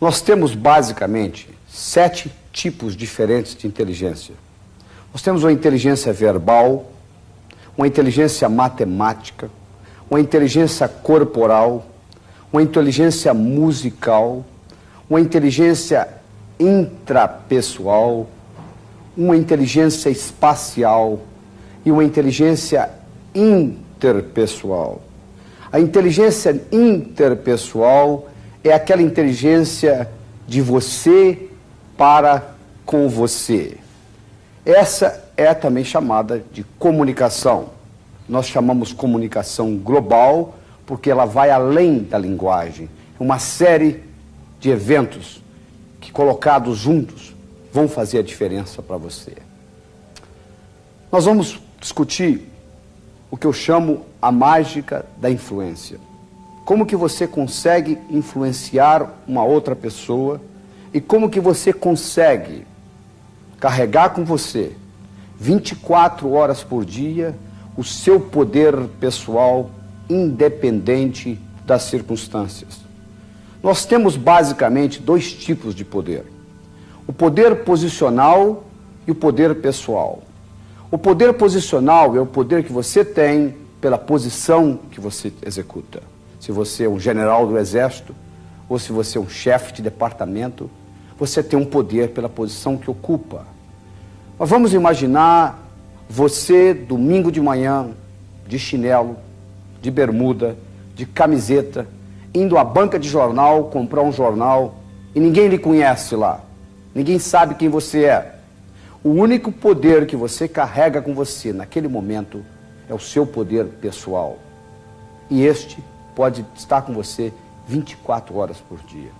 Nós temos basicamente 7 tipos diferentes de inteligência. Nós temos uma inteligência verbal, uma inteligência matemática, uma inteligência corporal, uma inteligência musical, uma inteligência intrapessoal, uma inteligência espacial e uma inteligência interpessoal. A inteligência interpessoal é aquela inteligência de você para com você. Essa é também chamada de comunicação. Nós chamamos comunicação global porque ela vai além da linguagem. É uma série de eventos que, colocados juntos, vão fazer a diferença para você. Nós vamos discutir o que eu chamo a mágica da influência. Como que você consegue influenciar uma outra pessoa e como que você consegue carregar com você 24 horas por dia o seu poder pessoal independente das circunstâncias. Nós temos basicamente 2 tipos de poder. O poder posicional e o poder pessoal. O poder posicional é o poder que você tem pela posição que você executa. Se você é um general do exército, ou se você é um chefe de departamento, você tem um poder pela posição que ocupa. Mas vamos imaginar você, domingo de manhã, de chinelo, de bermuda, de camiseta, indo à banca de jornal, comprar um jornal, e ninguém lhe conhece lá. Ninguém sabe quem você é. O único poder que você carrega com você naquele momento é o seu poder pessoal. E este pode estar com você 24 horas por dia.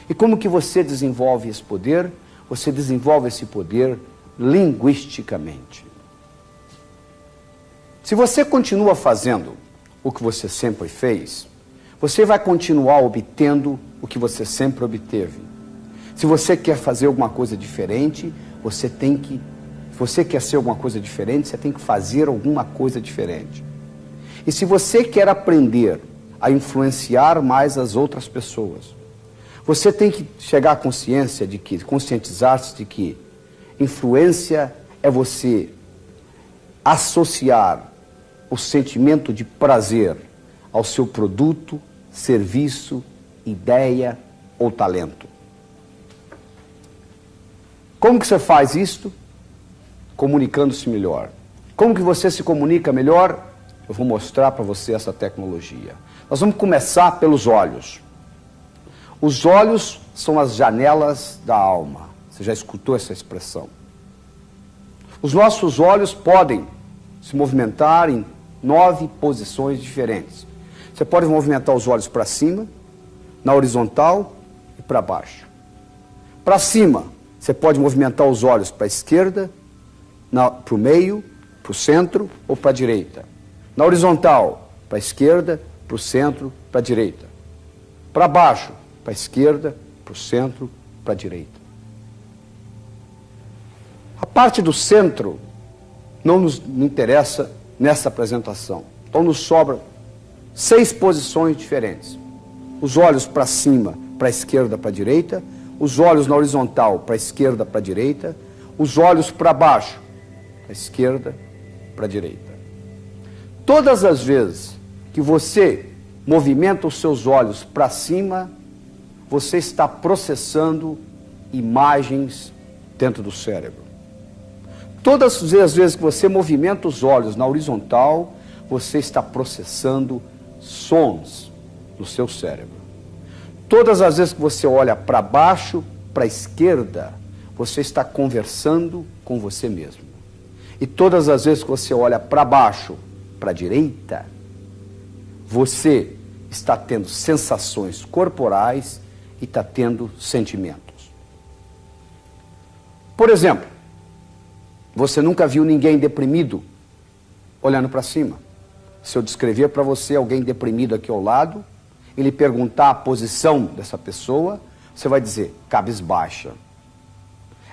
E como que você desenvolve esse poder? Você desenvolve esse poder linguisticamente. Se você continua fazendo o que você sempre fez, você vai continuar obtendo o que você sempre obteve. Se você quer fazer alguma coisa diferente, você quer ser alguma coisa diferente, você tem que fazer alguma coisa diferente. E se você quer aprender a influenciar mais as outras pessoas, você tem que chegar à consciência de que, conscientizar-se de que influência é você associar o sentimento de prazer ao seu produto, serviço, ideia ou talento. Como que você faz isto? Comunicando-se melhor. Como que você se comunica melhor? Eu vou mostrar para você essa tecnologia. Nós vamos começar pelos olhos. Os olhos são as janelas da alma. Você já escutou essa expressão? Os nossos olhos podem se movimentar em 9 posições diferentes. Você pode movimentar os olhos para cima, na horizontal e para baixo. Para cima, você pode movimentar os olhos para a esquerda, para o meio, para o centro ou para a direita. Na horizontal, para a esquerda, para o centro, para a direita. Para baixo, para a esquerda, para o centro, para a direita. A parte do centro não nos interessa nessa apresentação. Então nos sobram 6 posições diferentes. Os olhos para cima, para a esquerda, para a direita. Os olhos na horizontal, para a esquerda, para a direita. Os olhos para baixo, para a esquerda, para a direita. Todas as vezes que você movimenta os seus olhos para cima, você está processando imagens dentro do cérebro. Todas as vezes que você movimenta os olhos na horizontal, você está processando sons no seu cérebro. Todas as vezes que você olha para baixo, para a esquerda, você está conversando com você mesmo. E todas as vezes que você olha para baixo, para a direita, você está tendo sensações corporais e está tendo sentimentos. Por exemplo, você nunca viu ninguém deprimido olhando para cima. Se eu descrever para você alguém deprimido aqui ao lado, e lhe perguntar a posição dessa pessoa, você vai dizer, cabisbaixa.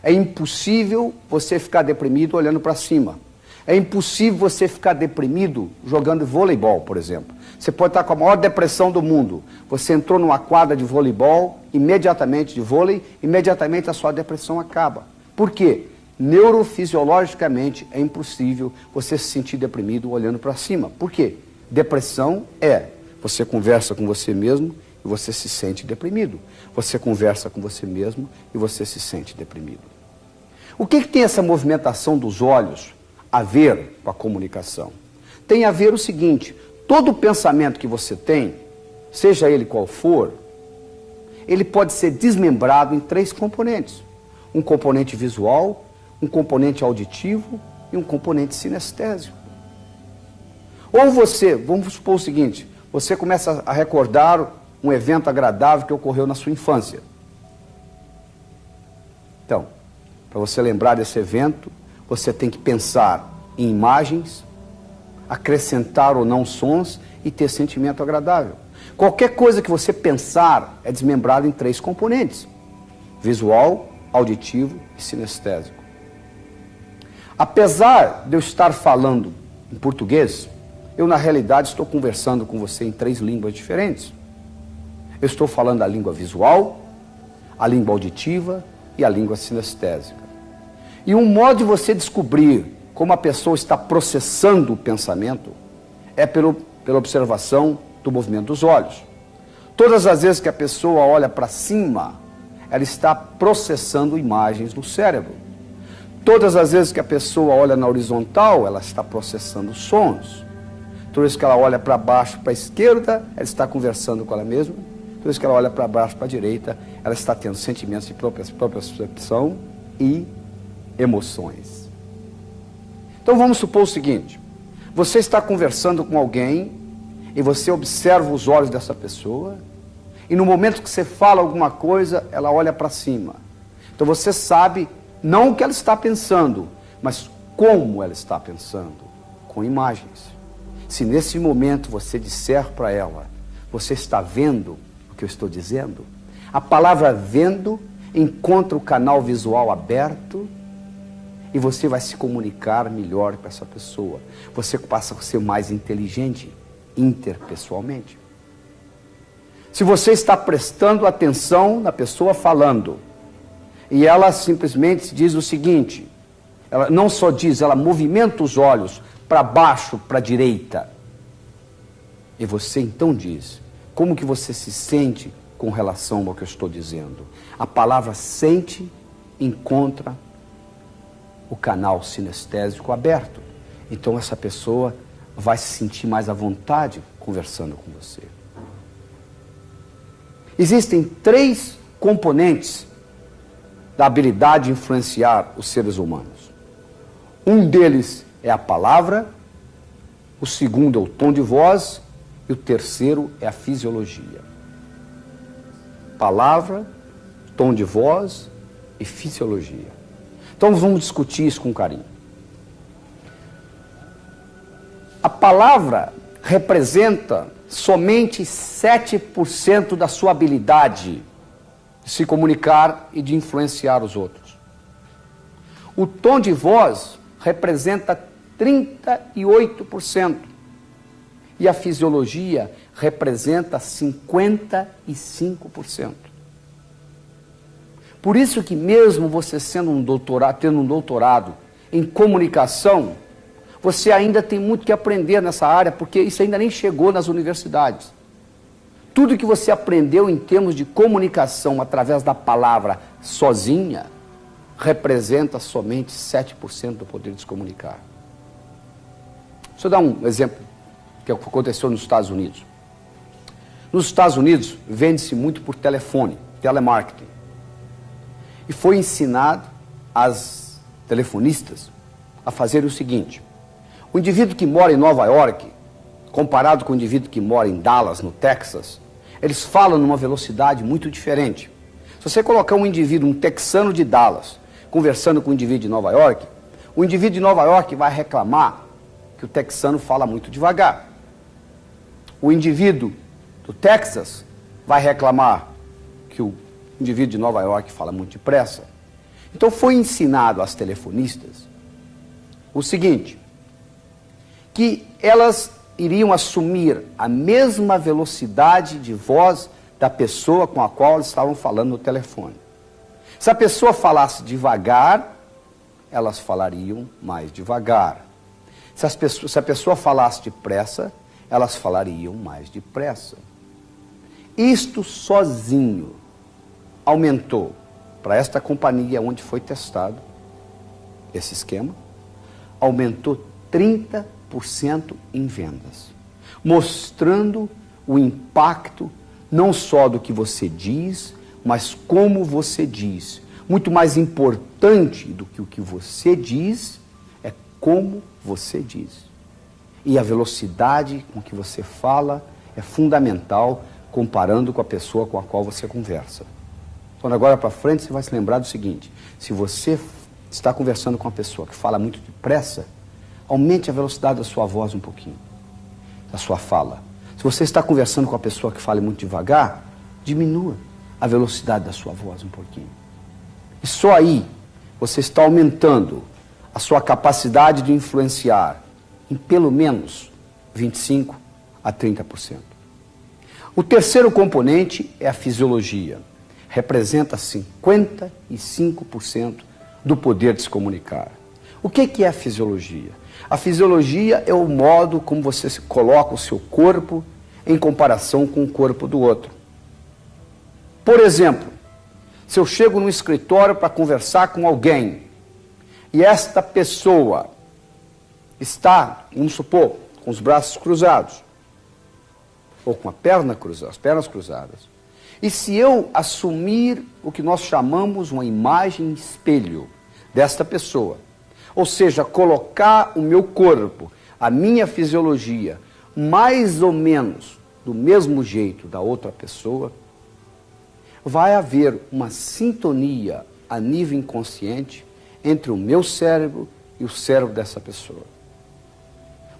É impossível você ficar deprimido olhando para cima. É impossível você ficar deprimido jogando voleibol, por exemplo. Você pode estar com a maior depressão do mundo. Você entrou numa quadra de voleibol, imediatamente de vôlei, imediatamente a sua depressão acaba. Por quê? Neurofisiologicamente é impossível você se sentir deprimido olhando para cima. Por quê? Depressão é você conversa com você mesmo e você se sente deprimido. Você conversa com você mesmo e você se sente deprimido. O que tem essa movimentação dos olhos a ver com a comunicação? Tem a ver o seguinte: todo pensamento que você tem, seja ele qual for, ele pode ser desmembrado em 3 componentes. Um componente visual, um componente auditivo e um componente sinestésico. Ou você, vamos supor o seguinte, você começa a recordar um evento agradável que ocorreu na sua infância. Então, para você lembrar desse evento, você tem que pensar em imagens, acrescentar ou não sons e ter sentimento agradável. Qualquer coisa que você pensar é desmembrado em 3 componentes: visual, auditivo e sinestésico. Apesar de eu estar falando em português, eu na realidade estou conversando com você em 3 línguas diferentes. Eu estou falando a língua visual, a língua auditiva e a língua sinestésica. E um modo de você descobrir como a pessoa está processando o pensamento é pela observação do movimento dos olhos. Todas as vezes que a pessoa olha para cima, ela está processando imagens no cérebro. Todas as vezes que a pessoa olha na horizontal, ela está processando sons. Toda vez que ela olha para baixo, para a esquerda, ela está conversando com ela mesma. Toda vez que ela olha para baixo, para a direita, ela está tendo sentimentos de própria percepção e emoções. Então vamos supor o seguinte: você está conversando com alguém e você observa os olhos dessa pessoa e no momento que você fala alguma coisa, ela olha para cima. Então você sabe não o que ela está pensando, mas como ela está pensando, com imagens. Se nesse momento você disser para ela: você está vendo o que eu estou dizendo? A palavra vendo encontra o canal visual aberto e você vai se comunicar melhor com essa pessoa. Você passa a ser mais inteligente interpessoalmente. Se você está prestando atenção na pessoa falando e ela simplesmente diz o seguinte, ela não só diz, ela movimenta os olhos para baixo, para a direita, e você então diz: como que você se sente com relação ao que eu estou dizendo? A palavra sente encontra o canal sinestésico aberto. Então essa pessoa vai se sentir mais à vontade conversando com você. Existem 3 componentes da habilidade de influenciar os seres humanos. Um deles é a palavra, o segundo é o tom de voz e o terceiro é a fisiologia. Palavra, tom de voz e fisiologia. Então vamos discutir isso com carinho. A palavra representa somente 7% da sua habilidade de se comunicar e de influenciar os outros. O tom de voz representa 38% e a fisiologia representa 55%. Por isso que mesmo você tendo um doutorado em comunicação, você ainda tem muito que aprender nessa área, porque isso ainda nem chegou nas universidades. Tudo que você aprendeu em termos de comunicação através da palavra sozinha, representa somente 7% do poder de se comunicar. Deixa eu dar um exemplo que aconteceu nos Estados Unidos. Nos Estados Unidos, vende-se muito por telefone, telemarketing. E foi ensinado às telefonistas a fazer o seguinte: o indivíduo que mora em Nova York, comparado com o indivíduo que mora em Dallas, no Texas, eles falam numa velocidade muito diferente. Se você colocar um indivíduo, um texano de Dallas, conversando com um indivíduo de Nova York, o indivíduo de Nova York vai reclamar que o texano fala muito devagar. O indivíduo do Texas vai reclamar que o indivíduo de Nova York fala muito depressa. Então foi ensinado às telefonistas o seguinte: que elas iriam assumir a mesma velocidade de voz da pessoa com a qual elas estavam falando no telefone. Se a pessoa falasse devagar, elas falariam mais devagar. Se a pessoa falasse depressa, elas falariam mais depressa. Isto sozinho aumentou, para esta companhia onde foi testado esse esquema, aumentou 30% em vendas, mostrando o impacto não só do que você diz, mas como você diz. Muito mais importante do que o que você diz é como você diz. E a velocidade com que você fala é fundamental comparando com a pessoa com a qual você conversa. Então, agora para frente, você vai se lembrar do seguinte: se você está conversando com uma pessoa que fala muito depressa, aumente a velocidade da sua voz um pouquinho, da sua fala. Se você está conversando com uma pessoa que fala muito devagar, diminua a velocidade da sua voz um pouquinho. E só aí você está aumentando a sua capacidade de influenciar em pelo menos 25% a 30%. O terceiro componente é a fisiologia. Representa 55% do poder de se comunicar. O que é a fisiologia? A fisiologia é o modo como você coloca o seu corpo em comparação com o corpo do outro. Por exemplo, se eu chego no escritório para conversar com alguém e esta pessoa está, vamos supor, com os braços cruzados ou com a perna cruzada, as pernas cruzadas, e se eu assumir o que nós chamamos uma imagem espelho desta pessoa, ou seja, colocar o meu corpo, a minha fisiologia, mais ou menos do mesmo jeito da outra pessoa, vai haver uma sintonia a nível inconsciente entre o meu cérebro e o cérebro dessa pessoa.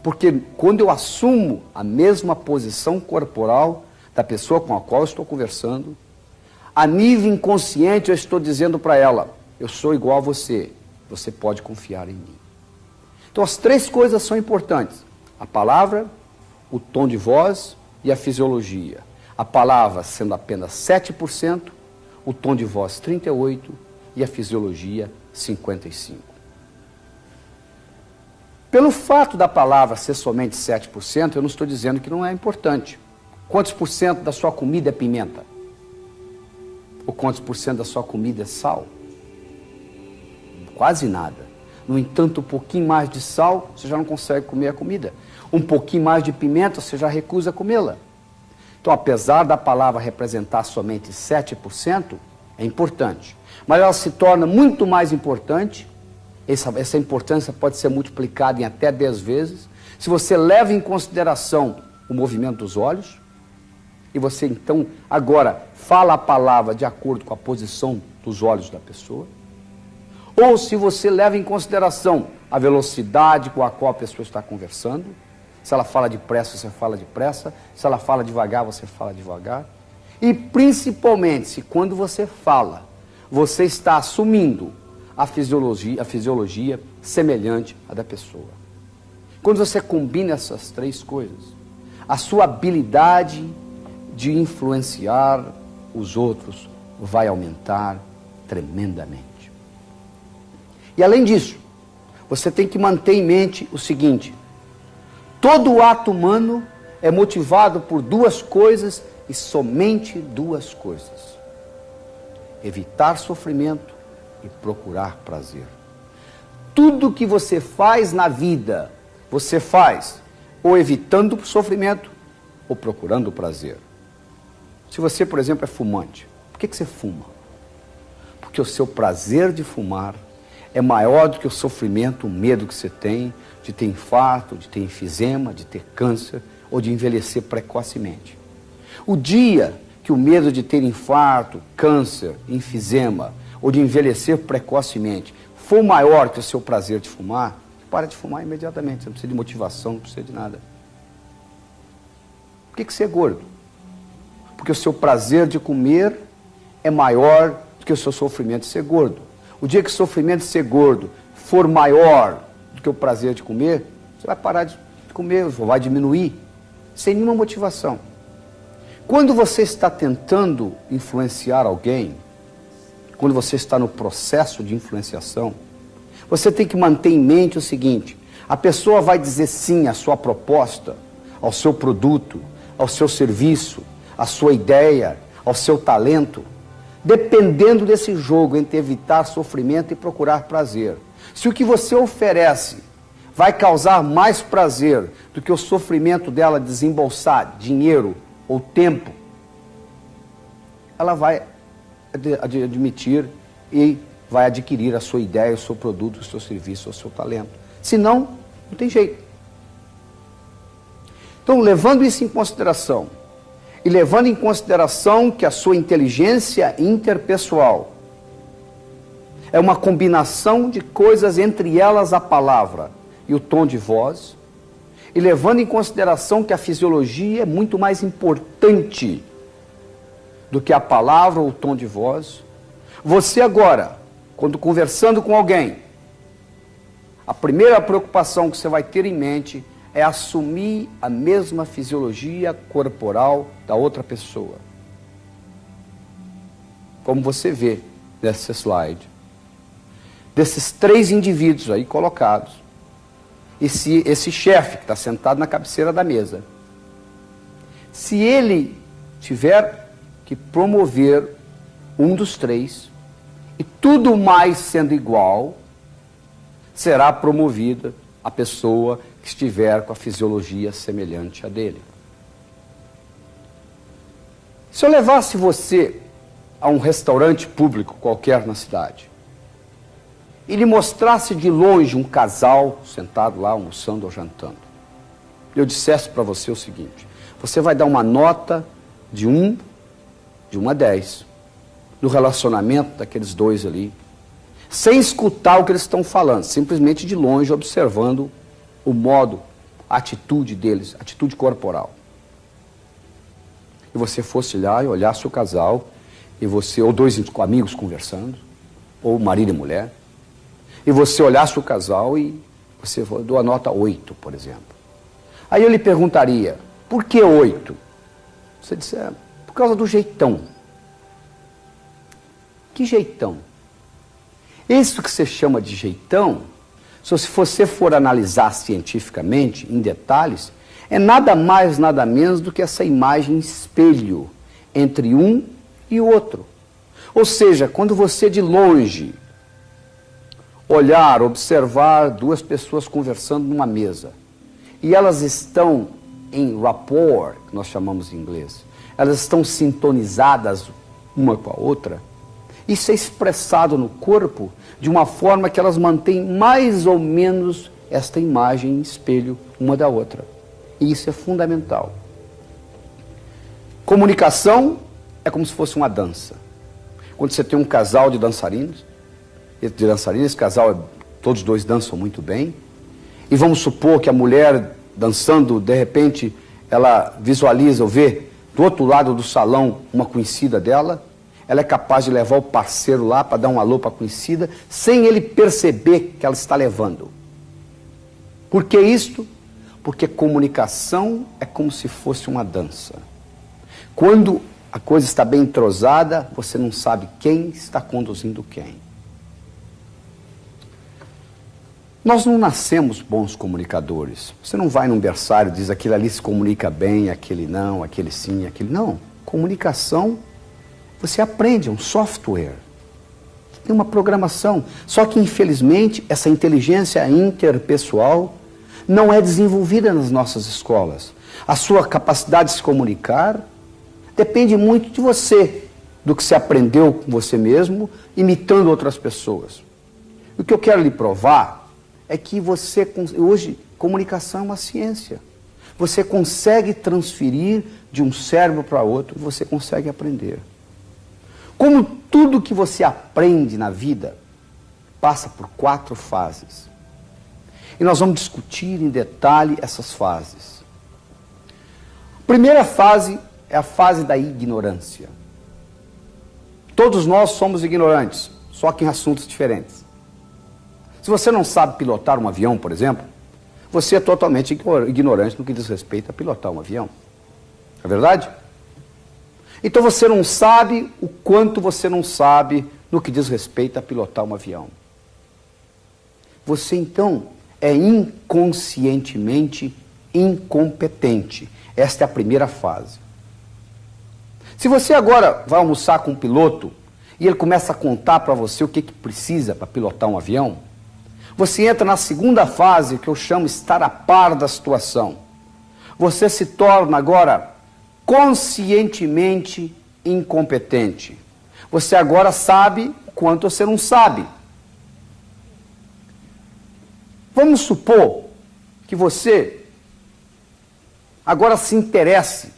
Porque quando eu assumo a mesma posição corporal da pessoa com a qual eu estou conversando, a nível inconsciente eu estou dizendo para ela: eu sou igual a você, você pode confiar em mim. Então as três coisas são importantes: a palavra, o tom de voz e a fisiologia. A palavra sendo apenas 7%, o tom de voz 38% e a fisiologia 55%. Pelo fato da palavra ser somente 7%, eu não estou dizendo que não é importante. Quantos por cento da sua comida é pimenta? Ou quantos por cento da sua comida é sal? Quase nada. No entanto, um pouquinho mais de sal, você já não consegue comer a comida. Um pouquinho mais de pimenta, você já recusa comê-la. Então, apesar da palavra representar somente 7%, é importante. Mas ela se torna muito mais importante, essa importância pode ser multiplicada em até 10 vezes, se você leva em consideração o movimento dos olhos, e você então agora fala a palavra de acordo com a posição dos olhos da pessoa, ou se você leva em consideração a velocidade com a qual a pessoa está conversando. Se ela fala depressa, você fala depressa. Se ela fala devagar, você fala devagar. E principalmente, se quando você fala, você está assumindo a fisiologia semelhante à da pessoa. Quando você combina essas três coisas, a sua habilidade de influenciar os outros vai aumentar tremendamente. E além disso, você tem que manter em mente o seguinte: todo ato humano é motivado por duas coisas e somente duas coisas: evitar sofrimento e procurar prazer. Tudo que você faz na vida, você faz ou evitando o sofrimento ou procurando o prazer. Se você, por exemplo, é fumante, por que você fuma? Porque o seu prazer de fumar é maior do que o sofrimento, o medo que você tem de ter infarto, de ter enfisema, de ter câncer ou de envelhecer precocemente. O dia que o medo de ter infarto, câncer, enfisema ou de envelhecer precocemente for maior que o seu prazer de fumar, para de fumar imediatamente. Você não precisa de motivação, não precisa de nada. Por que você é gordo? Porque o seu prazer de comer é maior do que o seu sofrimento de ser gordo. O dia que o sofrimento de ser gordo for maior do que o prazer de comer, você vai parar de de comer, vai diminuir, sem nenhuma motivação. Quando você está tentando influenciar alguém, quando você está no processo de influenciação, você tem que manter em mente o seguinte: a pessoa vai dizer sim à sua proposta, ao seu produto, ao seu serviço, à sua ideia, ao seu talento, dependendo desse jogo entre evitar sofrimento e procurar prazer. Se o que você oferece vai causar mais prazer do que o sofrimento dela desembolsar dinheiro ou tempo, ela vai admitir e vai adquirir a sua ideia, o seu produto, o seu serviço, o seu talento. Se não, não tem jeito. Então, levando isso em consideração, e levando em consideração que a sua inteligência interpessoal é uma combinação de coisas, entre elas a palavra e o tom de voz, e levando em consideração que a fisiologia é muito mais importante do que a palavra ou o tom de voz, você agora, quando conversando com alguém, a primeira preocupação que você vai ter em mente é assumir a mesma fisiologia corporal da outra pessoa. Como você vê nessa slide, desses 3 indivíduos aí colocados, esse chefe que está sentado na cabeceira da mesa, se ele tiver que promover um dos 3, e tudo mais sendo igual, será promovida a pessoa que estiver com a fisiologia semelhante à dele. Se eu levasse você a um restaurante público qualquer na cidade, e lhe mostrasse de longe um casal sentado lá almoçando ou jantando, e eu dissesse para você o seguinte: você vai dar uma nota de 1 a 10 no relacionamento daqueles dois ali, sem escutar o que eles estão falando, simplesmente de longe observando o modo, a atitude deles, a atitude corporal. E você fosse lá e olhasse o casal, e você, ou 2 amigos conversando, ou marido e mulher, e você olhasse o casal e você deu a nota 8, por exemplo. Aí eu lhe perguntaria: por que 8? Você disse: por causa do jeitão. Que jeitão? Isso que você chama de jeitão, se você for analisar cientificamente, em detalhes, é nada mais, nada menos do que essa imagem espelho entre um e o outro. Ou seja, quando você de longe olhar, observar 2 pessoas conversando numa mesa, e elas estão em rapport, que nós chamamos em inglês, elas estão sintonizadas uma com a outra, isso é expressado no corpo de uma forma que elas mantêm mais ou menos esta imagem espelho uma da outra. E isso é fundamental. Comunicação é como se fosse uma dança. Quando você tem um casal de dançarinos, esse casal, todos 2 dançam muito bem, e vamos supor que a mulher dançando, de repente, ela visualiza ou vê do outro lado do salão uma conhecida dela, ela é capaz de levar o parceiro lá para dar um alô para a conhecida, sem ele perceber que ela está levando. Por que isto? Porque comunicação é como se fosse uma dança. Quando a coisa está bem entrosada, você não sabe quem está conduzindo quem. Nós não nascemos bons comunicadores. Você não vai num berçário e diz: aquele ali se comunica bem, aquele não, aquele sim, aquele não. Comunicação, você aprende, é um software. Tem uma programação. Só que, infelizmente, essa inteligência interpessoal não é desenvolvida nas nossas escolas. A sua capacidade de se comunicar depende muito de você, do que você aprendeu com você mesmo, imitando outras pessoas. O que eu quero lhe provar é que você, hoje, comunicação é uma ciência. Você consegue transferir de um cérebro para outro, você consegue aprender. Como tudo que você aprende na vida passa por 4 fases. E nós vamos discutir em detalhe essas fases. A primeira fase é a fase da ignorância. Todos nós somos ignorantes, só que em assuntos diferentes. Se você não sabe pilotar um avião, por exemplo, você é totalmente ignorante no que diz respeito a pilotar um avião. É verdade? Então você não sabe o quanto você não sabe no que diz respeito a pilotar um avião. Você então é inconscientemente incompetente. Esta é a primeira fase. Se você agora vai almoçar com um piloto e ele começa a contar para você o que precisa para pilotar um avião, você entra na segunda fase, que eu chamo estar a par da situação. Você se torna agora conscientemente incompetente. Você agora sabe o quanto você não sabe. Vamos supor que você agora se interesse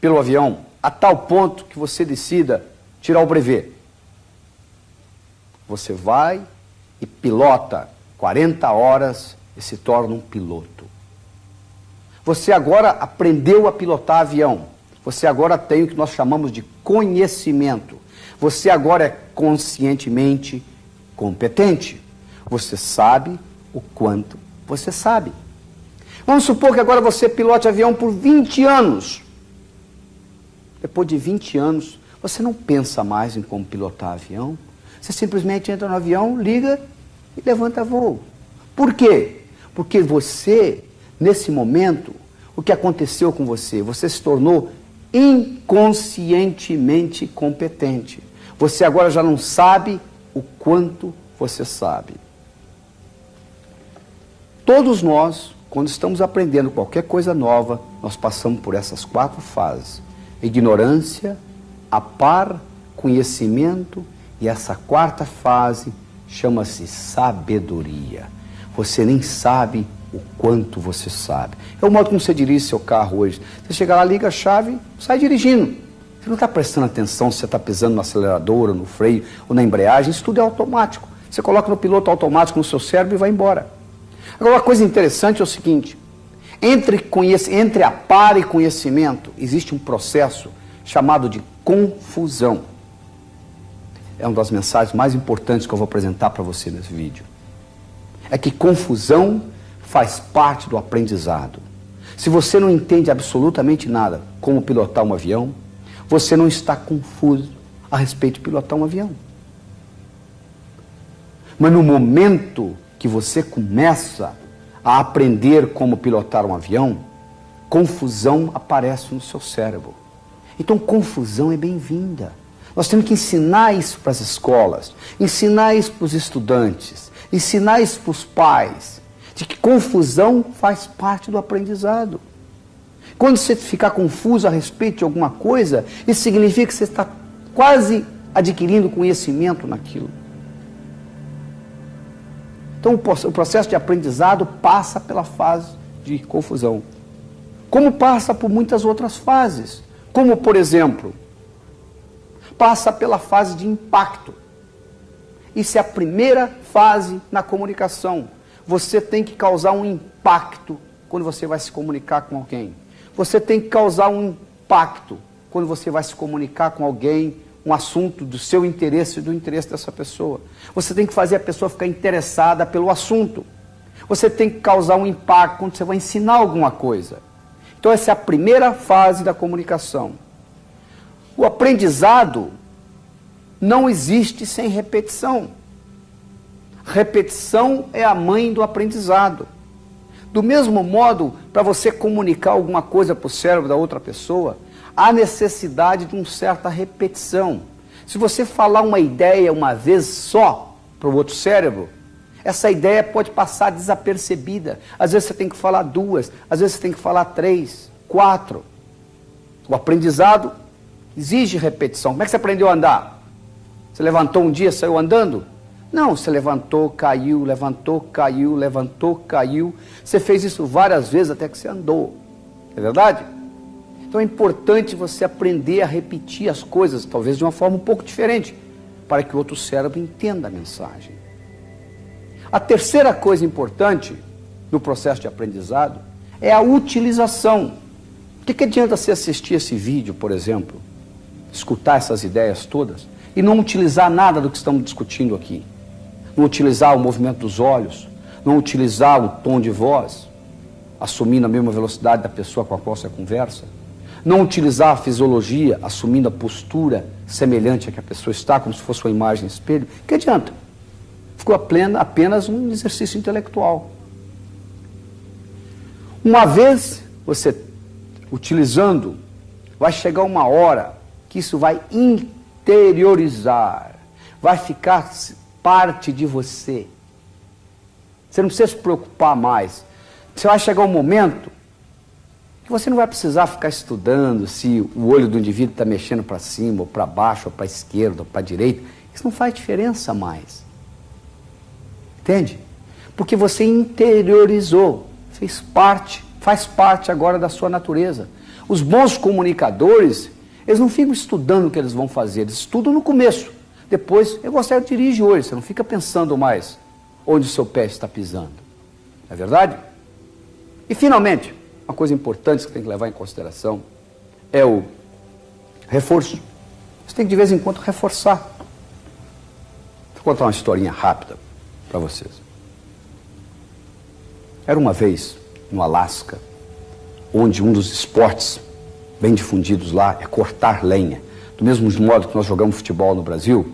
pelo avião a tal ponto que você decida tirar o brevet. Você vai e pilota 40 horas e se torna um piloto. Você agora aprendeu a pilotar avião. Você agora tem o que nós chamamos de conhecimento. Você agora é conscientemente competente. Você sabe o quanto você sabe. Vamos supor que agora você pilote avião por 20 anos. Depois de 20 anos, você não pensa mais em como pilotar avião. Você simplesmente entra no avião, liga e levanta voo. Por quê? Porque você, nesse momento, o que aconteceu com você? Você se tornou inconscientemente competente. Você agora já não sabe o quanto você sabe. Todos nós, quando estamos aprendendo qualquer coisa nova, nós passamos por essas 4 fases. Ignorância, a par, conhecimento e essa 4ª fase chama-se sabedoria. Você nem sabe o quanto você sabe. É o modo como você dirige seu carro hoje. Você chega lá, liga a chave, sai dirigindo. Você não está prestando atenção se você está pisando no acelerador, ou no freio, ou na embreagem. Isso tudo é automático. Você coloca no piloto automático no seu cérebro e vai embora. Agora, uma coisa interessante é o seguinte. Entre a par e conhecimento, existe um processo chamado de confusão. É uma das mensagens mais importantes que eu vou apresentar para você nesse vídeo. É que confusão faz parte do aprendizado. Se você não entende absolutamente nada como pilotar um avião, você não está confuso a respeito de pilotar um avião. Mas no momento que você começa a aprender como pilotar um avião, confusão aparece no seu cérebro. Então, confusão é bem-vinda. Nós temos que ensinar isso para as escolas, ensinar isso para os estudantes, ensinar isso para os pais, de que confusão faz parte do aprendizado. Quando você ficar confuso a respeito de alguma coisa, isso significa que você está quase adquirindo conhecimento naquilo. Então, o processo de aprendizado passa pela fase de confusão. Como passa por muitas outras fases. Como, por exemplo, passa pela fase de impacto. Isso é a primeira fase na comunicação. Você tem que causar um impacto quando você vai se comunicar com alguém. Você tem que causar um impacto quando você vai se comunicar com alguém, um assunto do seu interesse e do interesse dessa pessoa. Você tem que fazer a pessoa ficar interessada pelo assunto. Você tem que causar um impacto quando você vai ensinar alguma coisa. Então essa é a primeira fase da comunicação. O aprendizado não existe sem repetição. Repetição é a mãe do aprendizado. Do mesmo modo, para você comunicar alguma coisa para o cérebro da outra pessoa, há necessidade de uma certa repetição. Se você falar uma ideia uma vez só para o outro cérebro, essa ideia pode passar desapercebida. Às vezes você tem que falar 2, às vezes você tem que falar 3, 4. O aprendizado exige repetição. Como é que você aprendeu a andar? Você levantou um dia e saiu andando? Não, você levantou, caiu, levantou, caiu, levantou, caiu. Você fez isso várias vezes até que você andou. É verdade? Então é importante você aprender a repetir as coisas, talvez de uma forma um pouco diferente, para que o outro cérebro entenda a mensagem. A terceira coisa importante no processo de aprendizado é a utilização. O que adianta você assistir esse vídeo, por exemplo, escutar essas ideias todas, e não utilizar nada do que estamos discutindo aqui? Não utilizar o movimento dos olhos, não utilizar o tom de voz, assumindo a mesma velocidade da pessoa com a qual você conversa. Não utilizar a fisiologia, assumindo a postura semelhante à que a pessoa está, como se fosse uma imagem espelho. Que adianta? Ficou apenas um exercício intelectual. Uma vez você utilizando, vai chegar uma hora que isso vai interiorizar, vai ficar parte de você. Você não precisa se preocupar mais. Você vai chegar um momento que você não vai precisar ficar estudando se o olho do indivíduo está mexendo para cima, ou para baixo, ou para a esquerda, ou para a direita. Isso não faz diferença mais. Entende? Porque você interiorizou, faz parte agora da sua natureza. Os bons comunicadores, eles não ficam estudando o que eles vão fazer, eles estudam no começo. Depois, é igual você dirige hoje, você não fica pensando mais onde o seu pé está pisando. Não é verdade? E, finalmente, uma coisa importante que você tem que levar em consideração é o reforço. Você tem que, de vez em quando, reforçar. Vou contar uma historinha rápida para vocês. Era uma vez, no Alasca, onde um dos esportes bem difundidos lá é cortar lenha. Do mesmo modo que nós jogamos futebol no Brasil,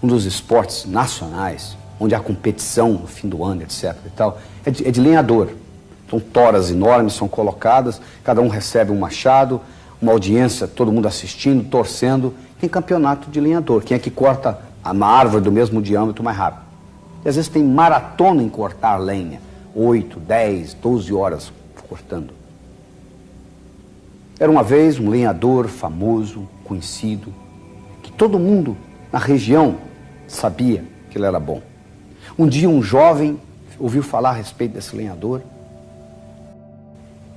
um dos esportes nacionais, onde há competição no fim do ano, etc. e tal, é de lenhador. Então, toras enormes são colocadas, cada um recebe um machado, uma audiência, todo mundo assistindo, torcendo. Tem campeonato de lenhador. Quem é que corta uma árvore do mesmo diâmetro mais rápido? E às vezes tem maratona em cortar lenha. 8, 10, 12 horas cortando. Era uma vez um lenhador famoso, conhecido, que todo mundo na região sabia que ele era bom. Um dia um jovem ouviu falar a respeito desse lenhador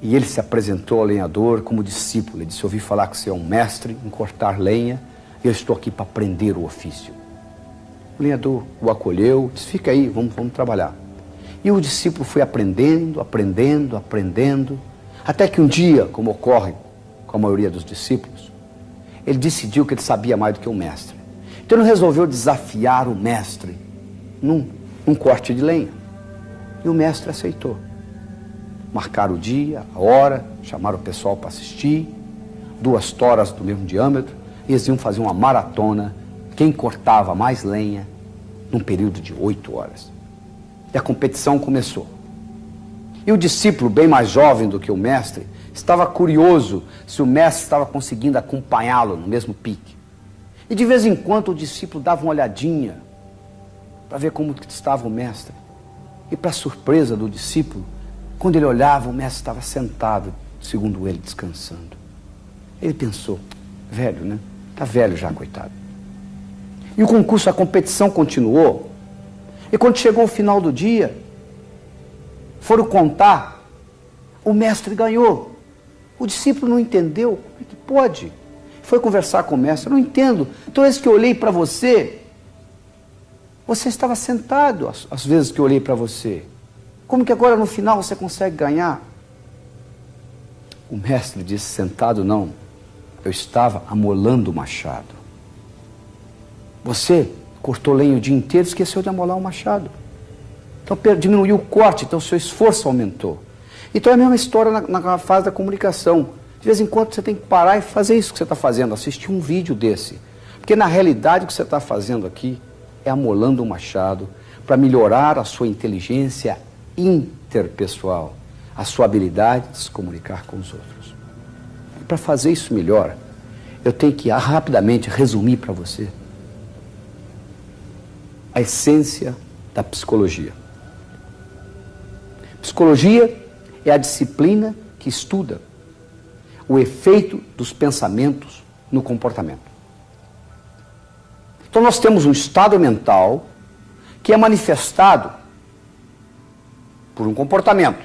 e ele se apresentou ao lenhador como discípulo. Ele disse: ouvi falar que você é um mestre em cortar lenha e eu estou aqui para aprender o ofício. O lenhador o acolheu, disse: fica aí, vamos trabalhar. E o discípulo foi aprendendo, até que um dia, como ocorre com a maioria dos discípulos, ele decidiu que ele sabia mais do que o mestre. Então ele resolveu desafiar o mestre num corte de lenha. E o mestre aceitou. Marcaram o dia, a hora, chamaram o pessoal para assistir, 2 toras do mesmo diâmetro, e eles iam fazer uma maratona, quem cortava mais lenha, num período de 8 horas. E a competição começou. E o discípulo, bem mais jovem do que o mestre, estava curioso se o mestre estava conseguindo acompanhá-lo no mesmo pique. E de vez em quando o discípulo dava uma olhadinha para ver como estava o mestre. E para surpresa do discípulo, quando ele olhava, o mestre estava sentado, segundo ele, descansando. Ele pensou: velho, né? Está velho já, coitado. E o concurso, a competição continuou. E quando chegou o final do dia, foram contar, o mestre ganhou. O discípulo não entendeu. Como é que pode? Foi conversar com o mestre: eu não entendo. Toda vez que eu olhei para você, você estava sentado, às vezes que eu olhei para você. Como que agora no final você consegue ganhar? O mestre disse: sentado não, eu estava amolando o machado. Você cortou lenha o dia inteiro e esqueceu de amolar o machado. Então diminuiu o corte, então o seu esforço aumentou. Então é a mesma história na fase da comunicação. De vez em quando você tem que parar e fazer isso que você está fazendo, assistir um vídeo desse. Porque na realidade o que você está fazendo aqui é amolando o machado para melhorar a sua inteligência interpessoal, a sua habilidade de se comunicar com os outros. E para fazer isso melhor, eu tenho que rapidamente resumir para você a essência da psicologia. Psicologia é a disciplina que estuda o efeito dos pensamentos no comportamento. Então nós temos um estado mental que é manifestado por um comportamento.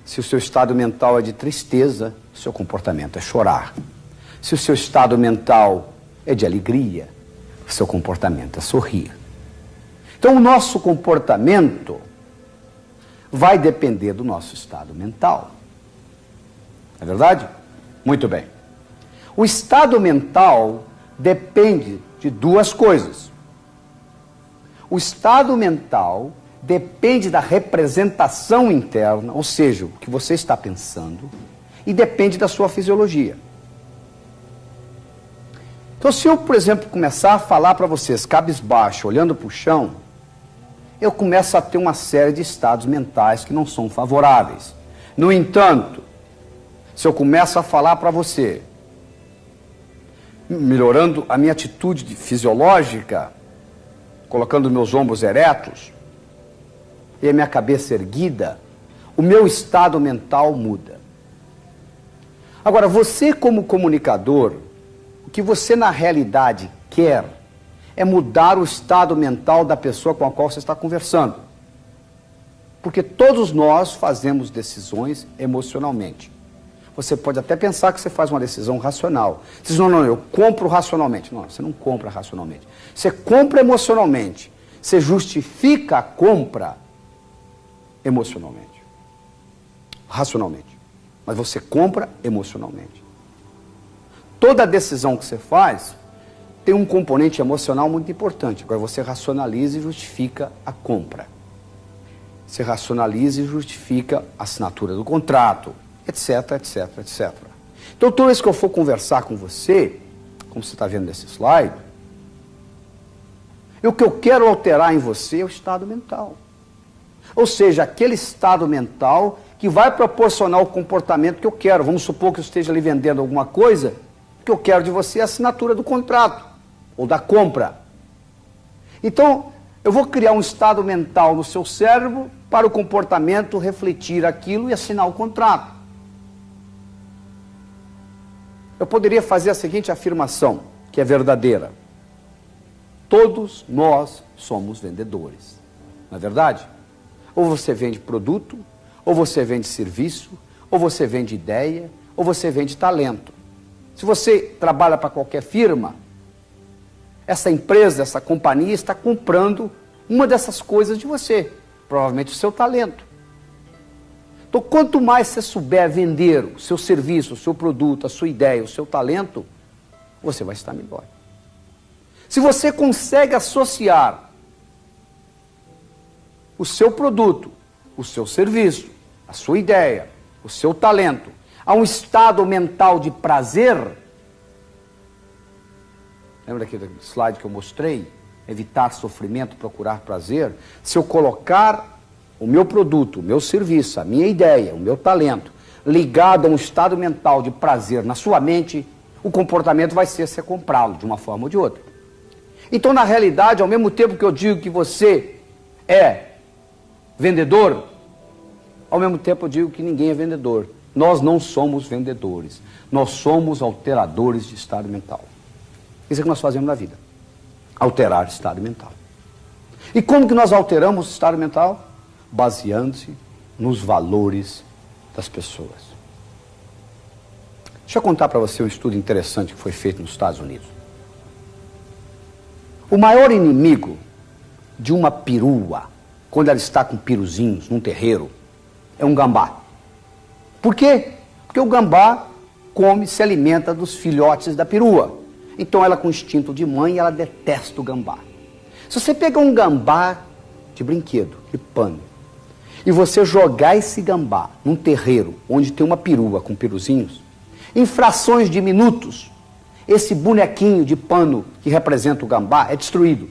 Se o seu estado mental é de tristeza, o seu comportamento é chorar. Se o seu estado mental é de alegria, o seu comportamento é sorrir. Então o nosso comportamento vai depender do nosso estado mental. É verdade? Muito bem. O estado mental depende de 2 coisas. O estado mental depende da representação interna, ou seja, o que você está pensando, e depende da sua fisiologia. Então, se eu, por exemplo, começar a falar para vocês cabisbaixo, olhando para o chão, eu começo a ter uma série de estados mentais que não são favoráveis. No entanto, se eu começo a falar para você, melhorando a minha atitude fisiológica, colocando meus ombros eretos e a minha cabeça erguida, o meu estado mental muda. Agora, você como comunicador, o que você na realidade quer é mudar o estado mental da pessoa com a qual você está conversando. Porque todos nós fazemos decisões emocionalmente. Você pode até pensar que você faz uma decisão racional. Você diz, não, eu compro racionalmente. Não, você não compra racionalmente. Você compra emocionalmente. Você justifica a compra emocionalmente. Racionalmente. Mas você compra emocionalmente. Toda decisão que você faz tem um componente emocional muito importante. Agora você racionaliza e justifica a compra. Você racionaliza e justifica a assinatura do contrato, etc, etc, etc. Então, toda vez que eu for conversar com você, como você está vendo nesse slide, o que eu quero alterar em você é o estado mental. Ou seja, aquele estado mental que vai proporcionar o comportamento que eu quero. Vamos supor que eu esteja ali vendendo alguma coisa, o que eu quero de você é a assinatura do contrato, ou da compra. Então, eu vou criar um estado mental no seu cérebro para o comportamento refletir aquilo e assinar o contrato. Eu poderia fazer a seguinte afirmação, que é verdadeira. Todos nós somos vendedores. Não é verdade? Ou você vende produto, ou você vende serviço, ou você vende ideia, ou você vende talento. Se você trabalha para qualquer firma, essa empresa, essa companhia está comprando uma dessas coisas de você, provavelmente o seu talento. Então, quanto mais você souber vender o seu serviço, o seu produto, a sua ideia, o seu talento, você vai estar melhor. Se você consegue associar o seu produto, o seu serviço, a sua ideia, o seu talento, a um estado mental de prazer, lembra daquele slide que eu mostrei? Evitar sofrimento, procurar prazer. Se eu colocar o meu produto, o meu serviço, a minha ideia, o meu talento, ligado a um estado mental de prazer na sua mente, o comportamento vai ser você comprá-lo de uma forma ou de outra. Então, na realidade, ao mesmo tempo que eu digo que você é vendedor, ao mesmo tempo eu digo que ninguém é vendedor. Nós não somos vendedores. Nós somos alteradores de estado mental. Isso é o que nós fazemos na vida. Alterar estado mental. E como que nós alteramos o estado mental? Baseando-se nos valores das pessoas. Deixa eu contar para você um estudo interessante que foi feito nos Estados Unidos. O maior inimigo de uma perua, quando ela está com piruzinhos num terreiro, é um gambá. Por quê? Porque o gambá come, se alimenta dos filhotes da perua. Então ela, com instinto de mãe, ela detesta o gambá. Se você pegar um gambá de brinquedo, de pano, e você jogar esse gambá num terreiro onde tem uma perua com piruzinhos, em frações de minutos, esse bonequinho de pano que representa o gambá é destruído,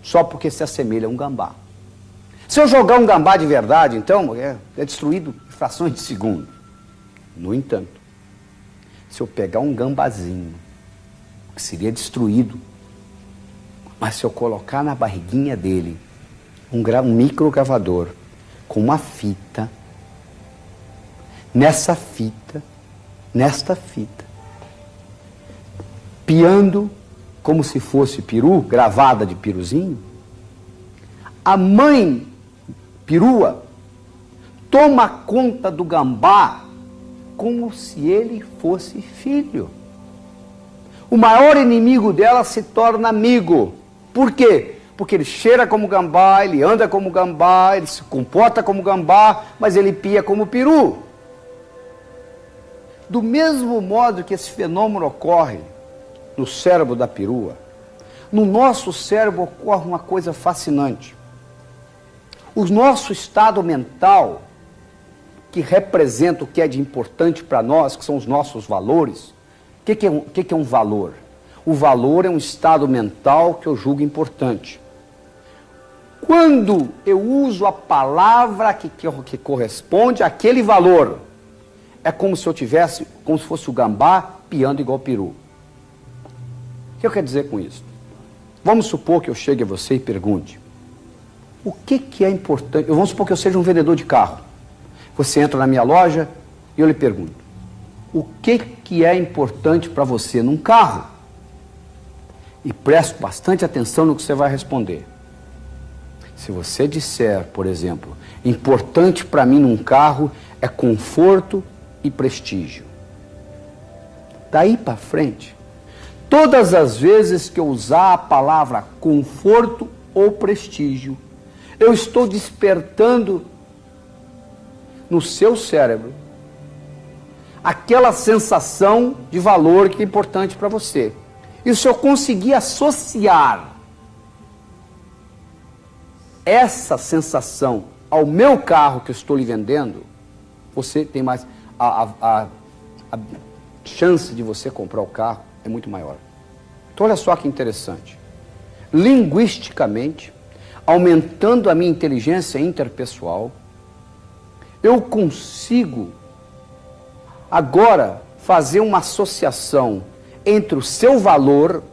só porque se assemelha a um gambá. Se eu jogar um gambá de verdade, então, é destruído em frações de segundo. No entanto, se eu pegar um gambazinho, que seria destruído, mas se eu colocar na barriguinha dele um microgravador com uma fita, nesta fita, piando como se fosse peru, gravada de piruzinho, a mãe perua toma conta do gambá como se ele fosse filho. O maior inimigo dela se torna amigo. Por quê? Porque ele cheira como gambá, ele anda como gambá, ele se comporta como gambá, mas ele pia como peru. Do mesmo modo que esse fenômeno ocorre no cérebro da perua, no nosso cérebro ocorre uma coisa fascinante. O nosso estado mental, que representa o que é de importante para nós, que são os nossos valores. O que é um valor? O valor é um estado mental que eu julgo importante. Quando eu uso a palavra que corresponde àquele valor, é como se eu tivesse, como se fosse o gambá piando igual peru. O que eu quero dizer com isso? Vamos supor que eu chegue a você e pergunte, o que é importante? Vamos supor que eu seja um vendedor de carro. Você entra na minha loja e eu lhe pergunto, o que é importante para você num carro? E preste bastante atenção no que você vai responder. Se você disser, por exemplo, importante para mim num carro é conforto e prestígio. Daí para frente, todas as vezes que eu usar a palavra conforto ou prestígio, eu estou despertando no seu cérebro aquela sensação de valor que é importante para você. E se eu conseguir associar essa sensação ao meu carro que eu estou lhe vendendo, você tem mais a chance de você comprar o carro é muito maior. Então olha só que interessante. Linguisticamente, aumentando a minha inteligência interpessoal, eu consigo agora fazer uma associação entre o seu valor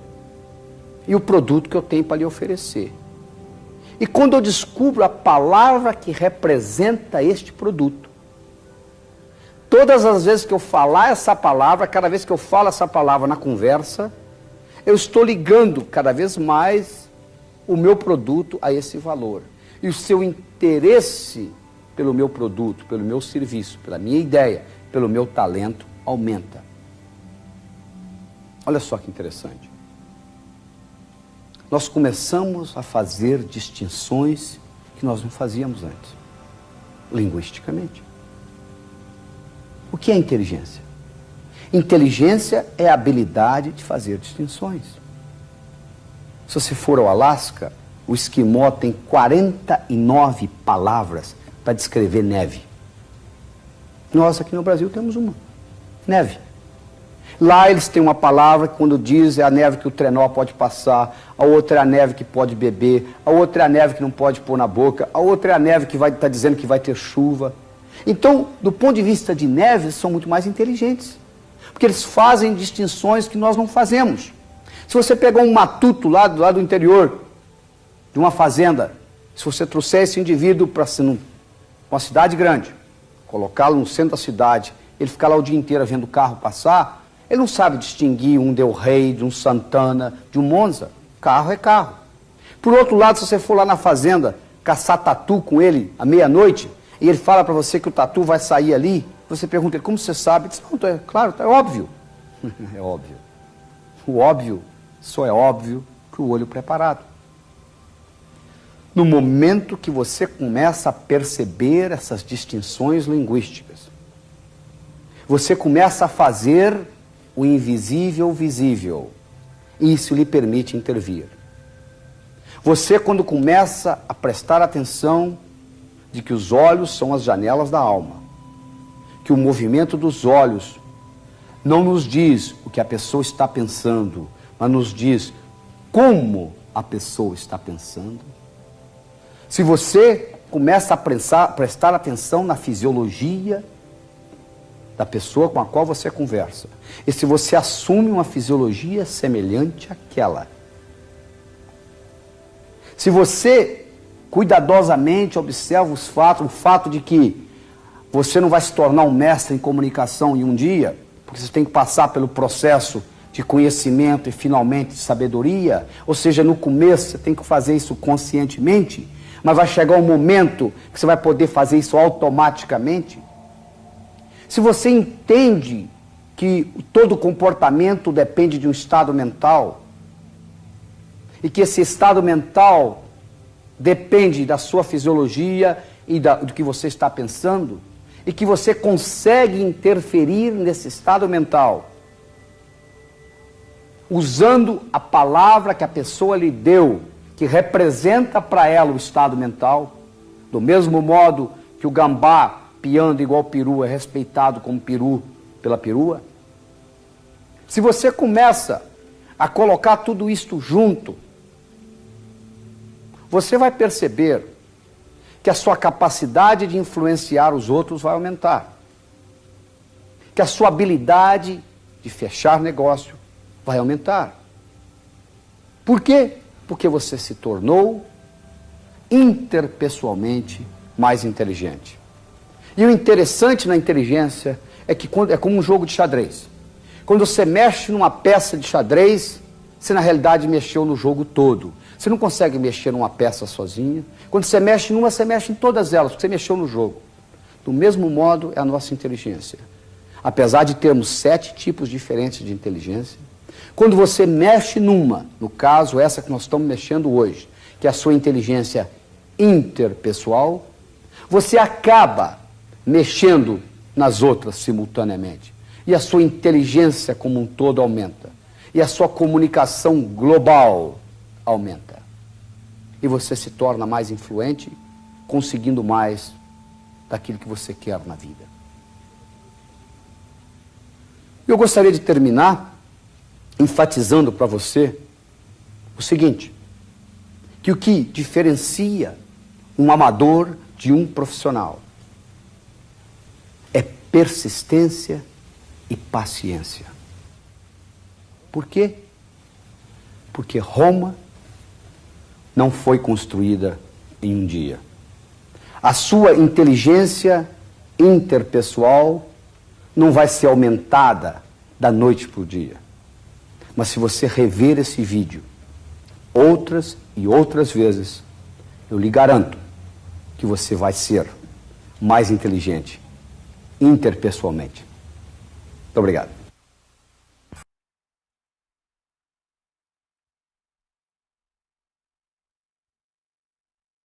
e o produto que eu tenho para lhe oferecer. E quando eu descubro a palavra que representa este produto, todas as vezes que eu falar essa palavra, cada vez que eu falo essa palavra na conversa, eu estou ligando cada vez mais o meu produto a esse valor. E o seu interesse pelo meu produto, pelo meu serviço, pela minha ideia, pelo meu talento, aumenta. Olha só que interessante. Nós começamos a fazer distinções que nós não fazíamos antes, linguisticamente. O que é inteligência? Inteligência é a habilidade de fazer distinções. Se você for ao Alasca, o esquimó tem 49 palavras para descrever neve. Nós aqui no Brasil temos uma, neve. Lá eles têm uma palavra que quando diz é a neve que o trenó pode passar, a outra é a neve que pode beber, a outra é a neve que não pode pôr na boca, a outra é a neve que vai estar dizendo que vai ter chuva. Então, do ponto de vista de neve, eles são muito mais inteligentes, porque eles fazem distinções que nós não fazemos. Se você pegar um matuto lá do interior de uma fazenda, se você trouxer esse indivíduo para uma cidade grande, colocá-lo no centro da cidade, ele ficar lá o dia inteiro vendo o carro passar, ele não sabe distinguir um Del Rey, de um Santana, de um Monza. Carro é carro. Por outro lado, se você for lá na fazenda caçar tatu com ele à meia-noite, e ele fala para você que o tatu vai sair ali, você pergunta ele, como você sabe? Ele diz, não, é claro, é óbvio. É óbvio. O óbvio só é óbvio que o olho preparado. No momento que você começa a perceber essas distinções linguísticas, você começa a fazer o invisível visível. E isso lhe permite intervir. Você, quando começa a prestar atenção de que os olhos são as janelas da alma, que o movimento dos olhos não nos diz o que a pessoa está pensando, mas nos diz como a pessoa está pensando. Se você começa a prestar atenção na fisiologia da pessoa com a qual você conversa, e se você assume uma fisiologia semelhante àquela, se você cuidadosamente observa o fato de que você não vai se tornar um mestre em comunicação em um dia, porque você tem que passar pelo processo de conhecimento e finalmente de sabedoria, ou seja, no começo você tem que fazer isso conscientemente, mas vai chegar um momento que você vai poder fazer isso automaticamente. Se você entende que todo comportamento depende de um estado mental, e que esse estado mental depende da sua fisiologia e do que você está pensando, e que você consegue interferir nesse estado mental, usando a palavra que a pessoa lhe deu, que representa para ela o estado mental, Do mesmo modo que o gambá piando igual peru é respeitado como peru pela perua. Se você começa a colocar tudo isto junto, você vai perceber que a sua capacidade de influenciar os outros vai aumentar. Que a sua habilidade de fechar negócio vai aumentar. Por quê? Porque você se tornou interpessoalmente mais inteligente. E o interessante na inteligência é que é como um jogo de xadrez. Quando você mexe numa peça de xadrez, você na realidade mexeu no jogo todo. Você não consegue mexer numa peça sozinha. Quando você mexe numa, você mexe em todas elas, porque você mexeu no jogo. Do mesmo modo é a nossa inteligência. Apesar de termos 7 tipos diferentes de inteligência, quando você mexe numa, no caso essa que nós estamos mexendo hoje, que é a sua inteligência interpessoal, você acaba mexendo nas outras simultaneamente. E a sua inteligência como um todo aumenta. E a sua comunicação global aumenta. E você se torna mais influente, conseguindo mais daquilo que você quer na vida. Eu gostaria de terminar enfatizando para você o seguinte, que o que diferencia um amador de um profissional é persistência e paciência. Por quê? Porque Roma não foi construída em um dia. A sua inteligência interpessoal não vai ser aumentada da noite para o dia. Mas se você rever esse vídeo outras e outras vezes, eu lhe garanto que você vai ser mais inteligente interpessoalmente. Muito obrigado.